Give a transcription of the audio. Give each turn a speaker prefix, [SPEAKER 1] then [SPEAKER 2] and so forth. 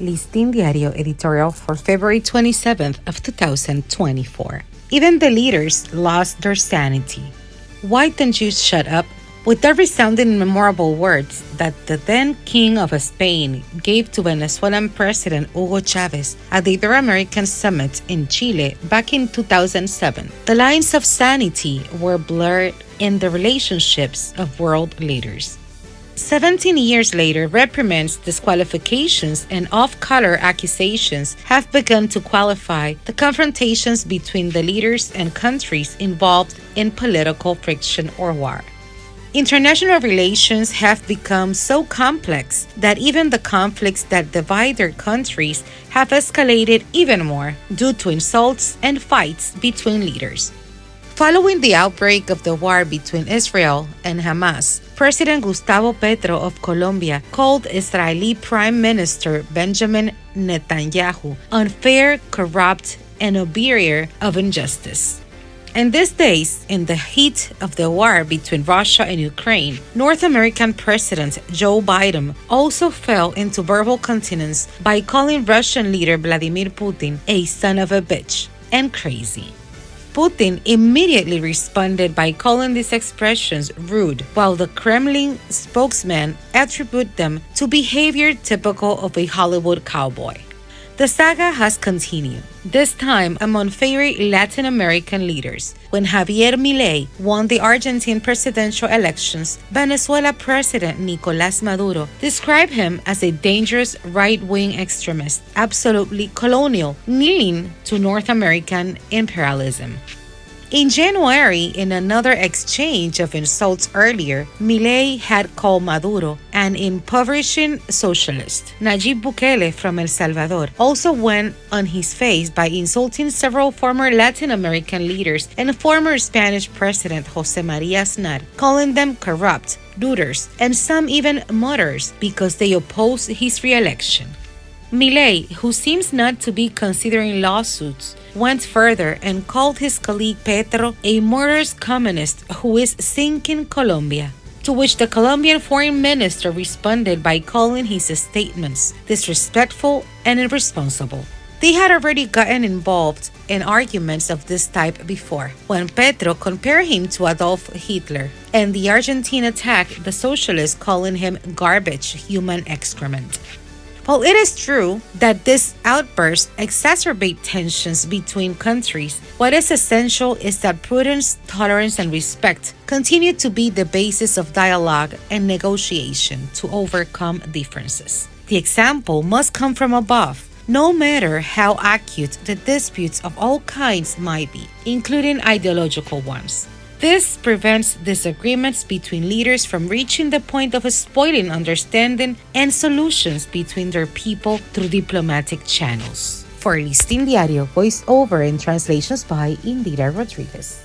[SPEAKER 1] Listín Diario editorial for February 27th of 2024. Even the leaders lost their sanity. Why don't you shut up? With the resounding memorable words that the then King of Spain gave to Venezuelan President Hugo Chavez at the Ibero-American Summit in Chile back in 2007, the lines of sanity were blurred in the relationships of world leaders. 17 years later, reprimands, disqualifications, and off-color accusations have begun to qualify the confrontations between the leaders and countries involved in political friction or war. International relations have become so complex that even the conflicts that divide their countries have escalated even more due to insults and fights between leaders. Following the outbreak of the war between Israel and Hamas, President Gustavo Petro of Colombia called Israeli Prime Minister Benjamin Netanyahu unfair, corrupt, and a barrier of injustice. And these days, in the heat of the war between Russia and Ukraine, North American President Joe Biden also fell into verbal continence by calling Russian leader Vladimir Putin a son of a bitch and crazy. Putin immediately responded by calling these expressions rude, while the Kremlin spokesman attributed them to behavior typical of a Hollywood cowboy. The saga has continued, this time among favorite Latin American leaders. When Javier Milei won the Argentine presidential elections, Venezuela President Nicolás Maduro described him as a dangerous right-wing extremist, absolutely colonial, kneeling to North American imperialism. In January, in another exchange of insults earlier, Milei had called Maduro an impoverishing socialist. Nayib Bukele from El Salvador also went on his face by insulting several former Latin American leaders and former Spanish President José María Aznar, calling them corrupt, looters, and some even murderers because they opposed his re-election. Milei, who seems not to be considering lawsuits, went further and called his colleague Petro a murderous communist who is sinking Colombia, to which the Colombian foreign minister responded by calling his statements disrespectful and irresponsible. They had already gotten involved in arguments of this type before, when Petro compared him to Adolf Hitler, and the Argentine attacked the socialist, calling him garbage, human excrement. While it is true that these outbursts exacerbate tensions between countries, what is essential is that prudence, tolerance, and respect continue to be the basis of dialogue and negotiation to overcome differences. The example must come from above, no matter how acute the disputes of all kinds might be, including ideological ones. This prevents disagreements between leaders from reaching the point of spoiling understanding and solutions between their people through diplomatic channels. For Listín Diario, voice over and translations by Indira Rodriguez.